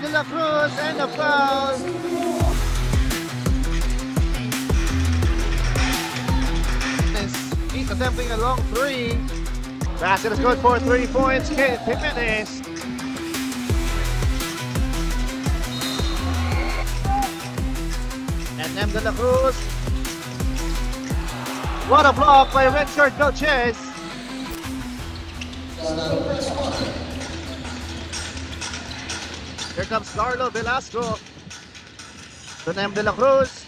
Nem de la Cruz and a foul. He's attempting a long three. Basket is good for 3 points. Jimenez. And Nem de la Cruz. What a block by Redshirt Vilches. Here comes Carlo Velasco to Nem de la Cruz.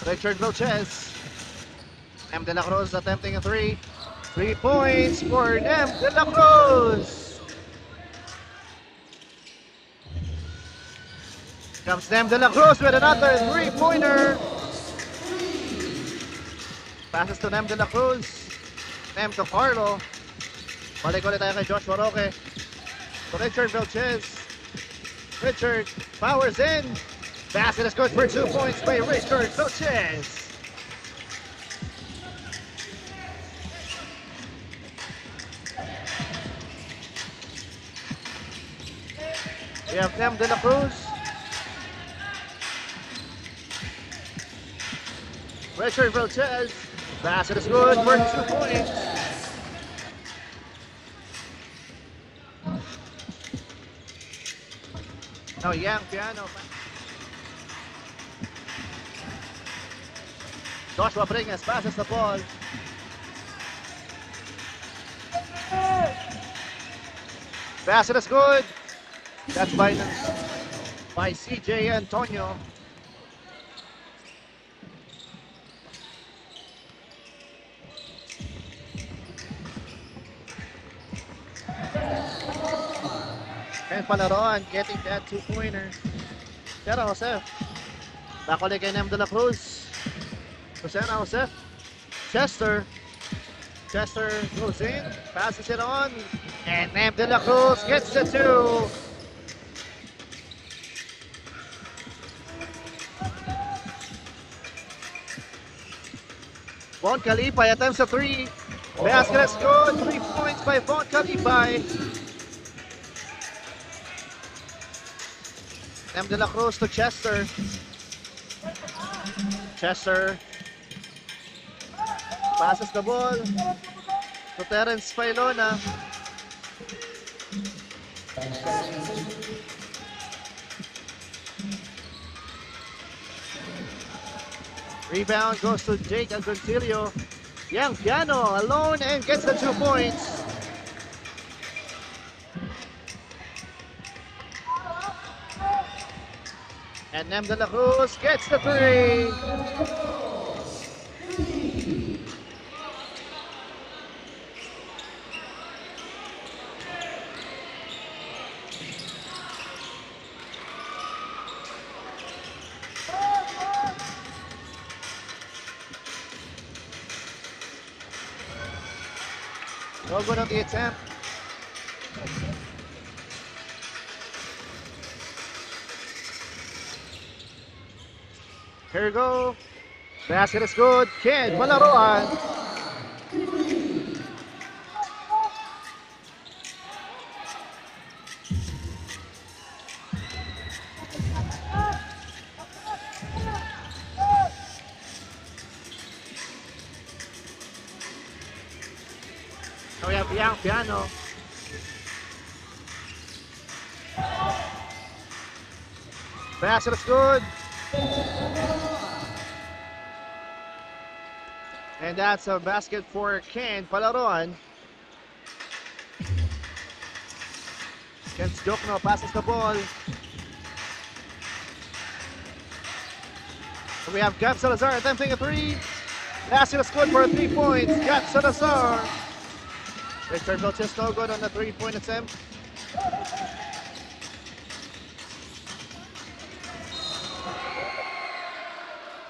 Richard Vilches. Nem de la Cruz attempting a three. 3 points for Nem de la Cruz. Comes Nem de la Cruz with another 3-pointer. Passes to Nem de la Cruz. Nem to Carlo. Balik ulit tayo kay Joshua Roque. To Richard Vilches. Richard powers in. Basket is good for 2 points by Richard Vilches. We have Nem de la Cruz. Richard Vilches. Basket is good for 2 points. Now Yang Piano. Joshua Bringas passes the ball. Basket is good. That's by CJ Antonio. And Palaron getting that 2-pointer. Pero Joseph, back ulit kay Nem de la Cruz. Rosena Joseph. Chester goes in, passes it on, and Nem de la Cruz gets the 2. Von Calipay attempts a 3. Basket is good. 3 points by Von Calipay. Nem de la Cruz to Chester. Chester passes the ball to Terence Failona. Rebound goes to Jake Agoncillo. Yang Piano alone and gets the 2 points. And Nem de la Cruz gets the 3. No good on the attempt. Here we go. Basket is good. Ken Malaroan. Now we have Yang Piano. Basket is good. And that's a basket for Ken Palaron. Ken Jokno passes the ball. We have Gab Salazar attempting a 3. Basket is good for 3 points. Gab Salazar. Richard Vilches no good on the 3-point attempt.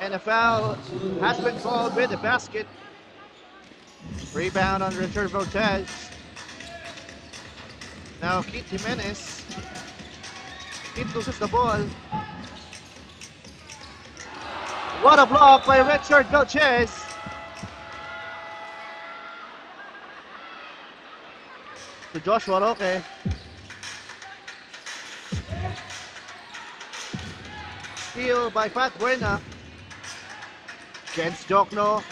And a foul has been called with the basket. Rebound on Richard Vilches. Now Keith Jimenez. Keith loses the ball. What a block by Richard Vilches. to Joshua Roque. Steal by Pat Buena. Jens Jokno.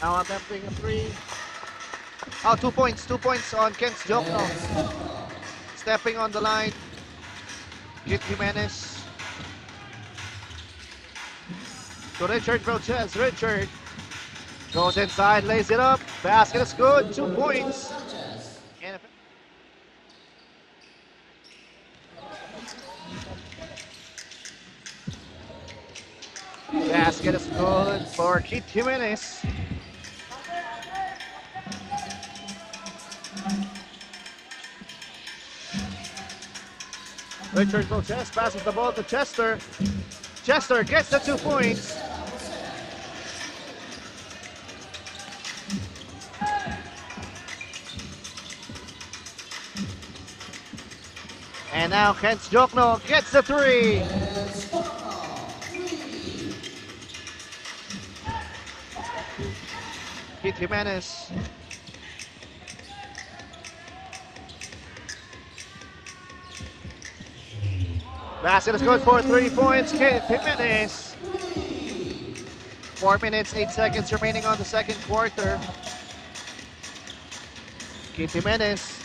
Now attempting a three. Oh, 2 points. 2 points on Kens Jokno. Stepping on the line. Kit Jimenez. To Richard Vilches. Richard goes inside, lays it up. Basket is good. 2 points. And basket is good for Kit Jimenez. Richard Vilches passes the ball to Chester. Chester gets the 2 points. And now Kens Jokno gets the 3. Kit Jimenez. Basket is good for 3 points. Kit Jimenez. 4 minutes, 8 seconds remaining on the second quarter. Kit Jimenez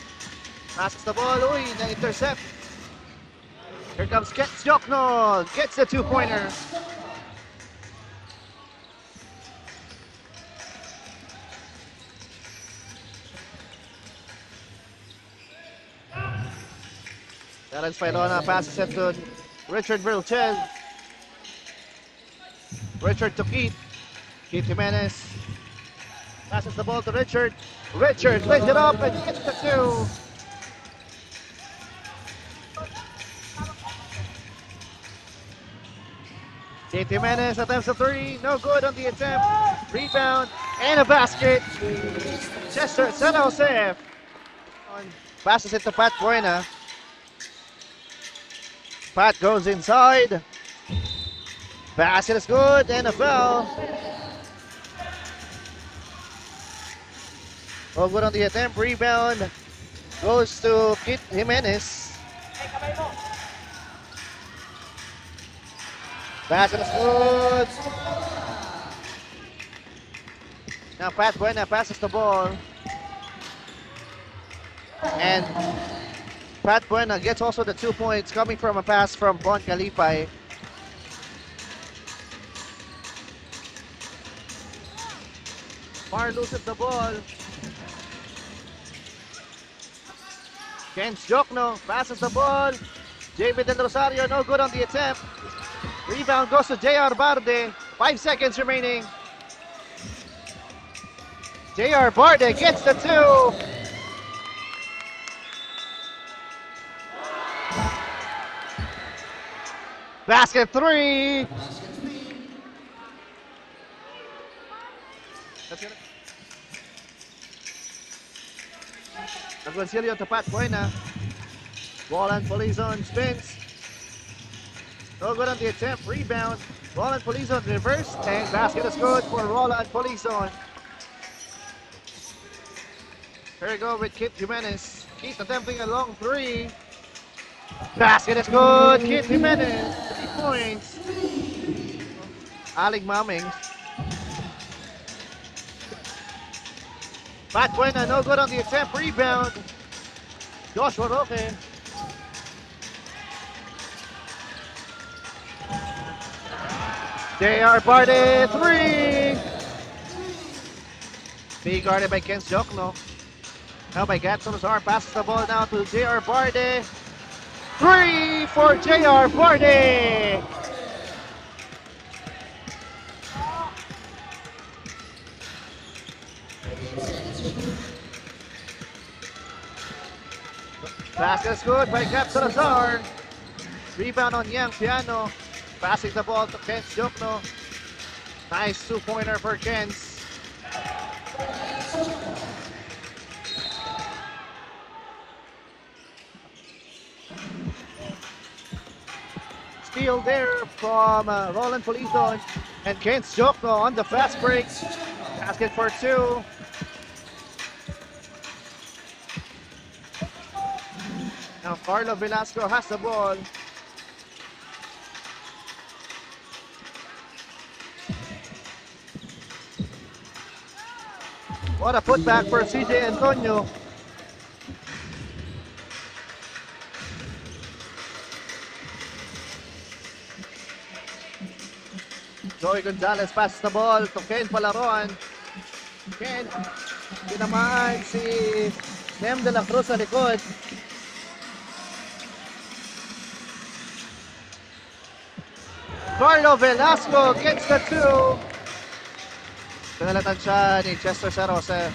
passes the ball. Uy, na-intercept. Here comes Kens Jokno. Gets the 2-pointer. Terence Pailona passes it to Richard Vilches. Richard to Keith. Keith Jimenez passes the ball to Richard. Richard lays it up and gets the 2. Keith Jimenez attempts a 3. No good on the attempt. Rebound and a basket. Chester San Jose passes it to Pat Buena. Pat goes inside. Basket is good and a foul. Oh, good on the attempt. Rebound goes to Kit Jimenez. Basket is good. Now Pat Buena passes the ball. And Pat Buena gets also the 2 points coming from a pass from Bon Calipay. Mar loses the ball. Kens Jokno passes the ball. JB Del Rosario, no good on the attempt. Rebound goes to JR Barde. 5 seconds remaining. JR Barde gets the 2. Basket 3. Aguancillo to Pat Buena. Roland Polizon spins. No good on the attempt. Rebound. Roland Polizon reverse. And basket is good for Roland Polizon. Here we go with Kit Jimenez. Keith attempting a long 3. Basket is good. Kit Jimenez. 3 points. Aling Maming. Pat Buena, no good on the attempt. Rebound. Joshua Roque. JR Barde, 3. Being guarded by Kens Jokno. Now by Gatson Lazar, passes the ball now to JR Barde. 3 for JR Barde. Basket is good by Cap Salazar. Rebound on Yang Piano. Passing the ball to Kens Jokno. Nice 2-pointer for Kens. Steal there from Roland Polizon and Kens Jokno on the fast break. Basket for 2. Now Carlo Velasco has the ball. What a putback for CJ Antonio. Joey Gonzalez passes the ball to Ken Palaroan. Ken, tinamaan si Nem de la Cruz sa likod. Carlo Velasco gets the two. Pinalatan siya ni Chester Serose.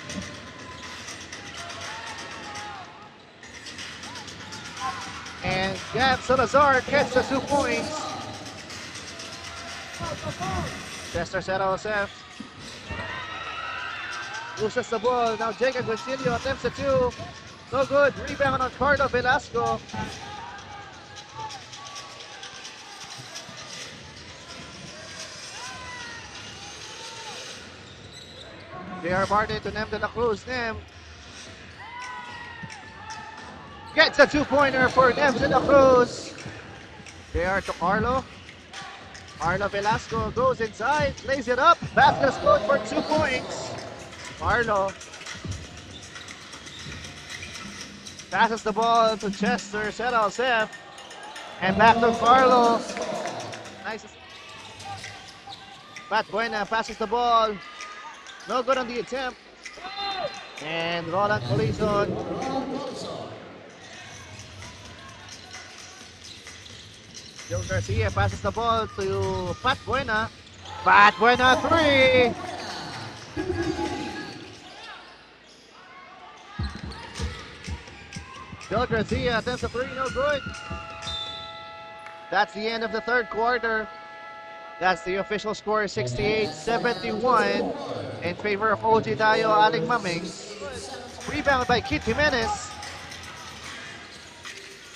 And Gab Salazar gets the 2 points. Chester Serose loses the ball. Now Jacob Guncillo attempts the 2. No good. Rebound on Carlo Velasco. J.R. Martin to Nem de la Cruz. Nem gets a 2-pointer for Nem de la Cruz. J.R. to Carlo. Carlo Velasco goes inside, lays it up. Basket scored for 2 points. Carlo passes the ball to Chester Serosef. And back to Carlo. Nice. Pat Buena passes the ball. No good on the attempt. And Roland Colison. Joe Garcia passes the ball to Pat Buena. Pat Buena 3. Joe Garcia attempts a 3, no good. That's the end of the third quarter. That's the official score, 68-71 in favor of OG Dayo Aling Mamings. Rebound by Keith Jimenez.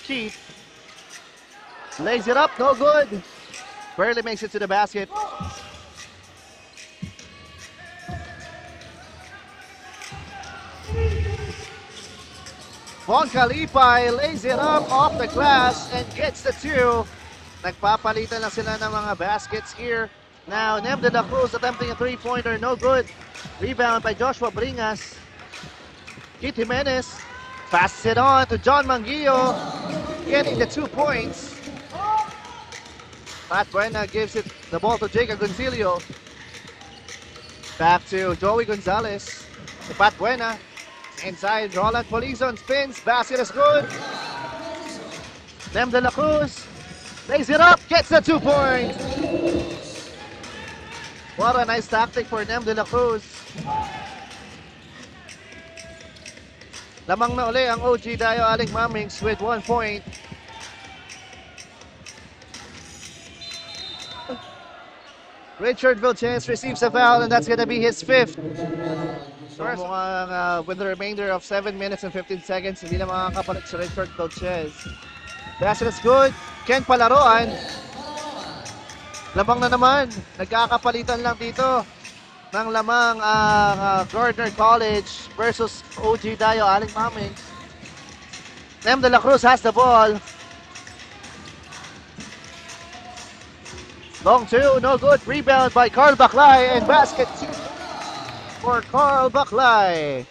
Keith lays it up, no good. Barely makes it to the basket. Von Calipay lays it up off the glass and gets the 2. Nagpapalitan lang sila ng mga baskets here. Now, Nem de la Cruz attempting a 3-pointer, no good. Rebound by Joshua Bringas. Keith Jimenez passes it on to John Manguillo, getting the 2 points. Pat Buena gives it the ball to Jacob Guncillo. Back to Joey Gonzalez. To Pat Buena. Inside, Roland Polizon spins. Basket is good. Nem de la Cruz lays it up, gets the 2 points. What a nice tactic for Nem de la Cruz. Lamang na uli ang OG Dayo Aling Mamings with 1 point. Richard Vilches receives a foul and that's gonna be his 5th. So mukhang with the remainder of 7 minutes and 15 seconds, hindi na makakapalit si Richard Vilches. Basket is good. Ken Palaroan. Lamang na naman. Nagkakapalitan lang dito ng lamang Gardner College versus OG Dayo Aling Mamings. Nem de la Cruz has the ball. Long 2, no good. Rebound by Carl Baclay and basket 2 for Carl Baclay.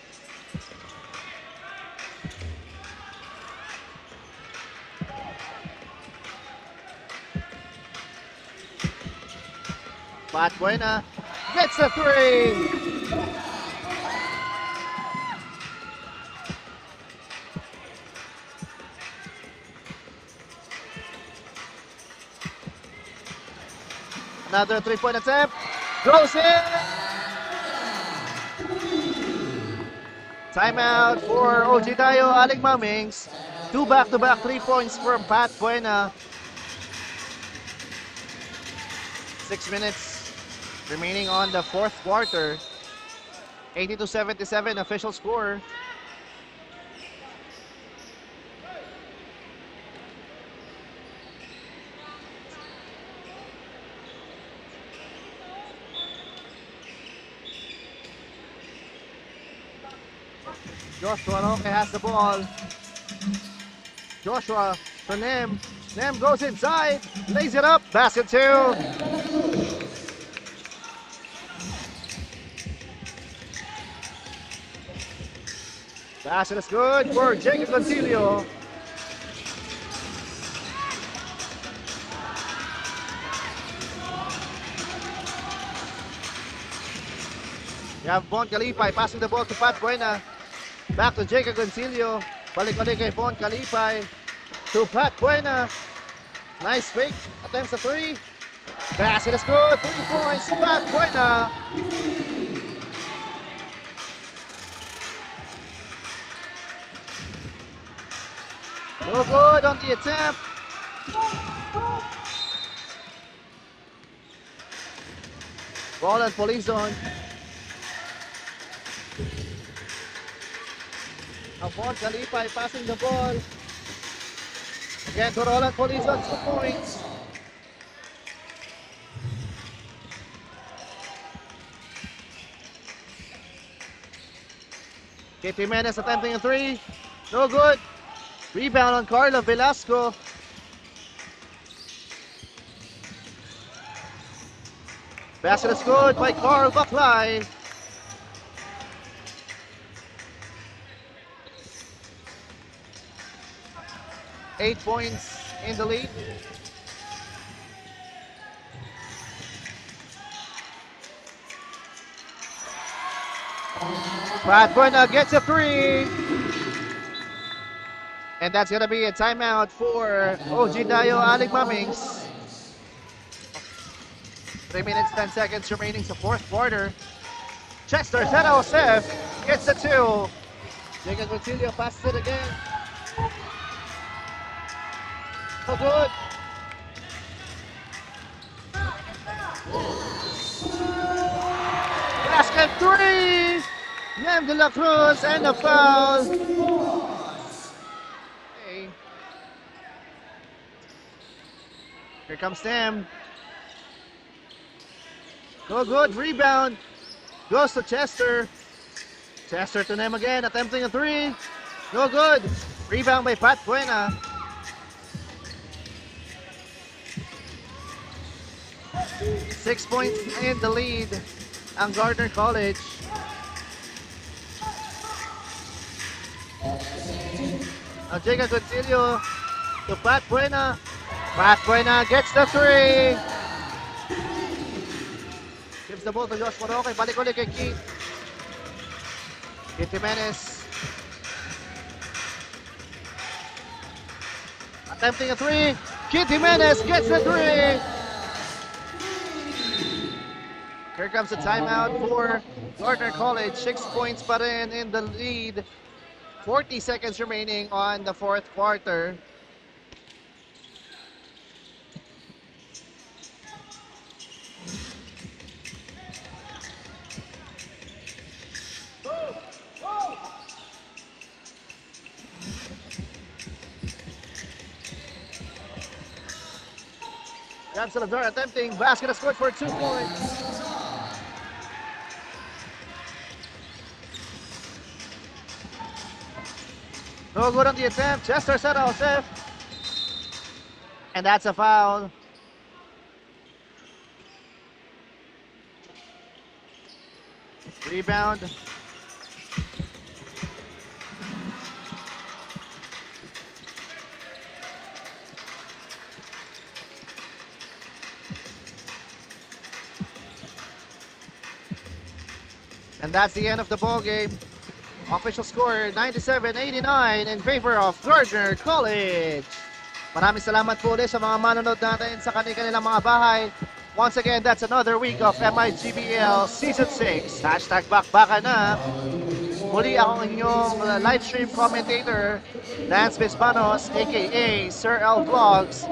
Pat Buena gets a 3. Another 3-point attempt. Goes in. Timeout for OG Dayo Aling Mamings. 2 back-to-back 3 points from Pat Buena. 6 minutes remaining on the 4th quarter. 80-77 official score. Joshua Roque has the ball. Joshua for Nem. Nem goes inside, lays it up, basket 2. Basket is good for Jacob Concilio. You have Von Calipay passing the ball to Pat Buena. Back to Jacob Concilio. Balik-balik kay Von Calipay. To Pat Buena. Nice fake. Attempts a 3. Basket is good. 3 points. Pat Buena. No good on the attempt. Ball at police zone. Von Calipay passing the ball. Again to Roland Police on 2 points. Kate Jimenez attempting a 3. No good. Rebound on Carla Velasco. Basket is good by Carl Baclay. Eight points in the lead. Pat Buena gets a 3. And that's going to be a timeout for OG Dayo Aling Mamings. 3 minutes, 10 seconds remaining sa fourth quarter. Chester San Jose gets a 2. Jacob Concilio passes it again. So good. Basket 3. Nem de la Cruz and a foul. Okay. Here comes Nem. No good. Rebound. Goes to Chester. Chester to Nem again. Attempting a 3. No good. Rebound by Pat Buena. 6 points in the lead ang Gardner College. Now Jacob Concilio to Pat Buena. Pat Buena gets the 3. Gives the ball to Josh Moroque. Balik ulit kay Keith. Keith Jimenez. Attempting a 3. Keith Jimenez gets the 3. Here comes a timeout for Gardner College. 6 points pa rin in the lead. 40 seconds remaining on the fourth quarter. Jan Salazar attempting. Basket is good for 2 points. No good on the attempt. Chester San Jose. And that's a foul. Rebound. And that's the end of the ball game. Official score 97-89 in favor of Gardner College. Maraming salamat po ulit sa mga manonood natin sa kanilang mga bahay. Once again, that's another week of MIGBL Season 6. Hashtag bakbakan na. Muli akong inyong live stream commentator, Lance Bispanos, aka Sir L Vlogs.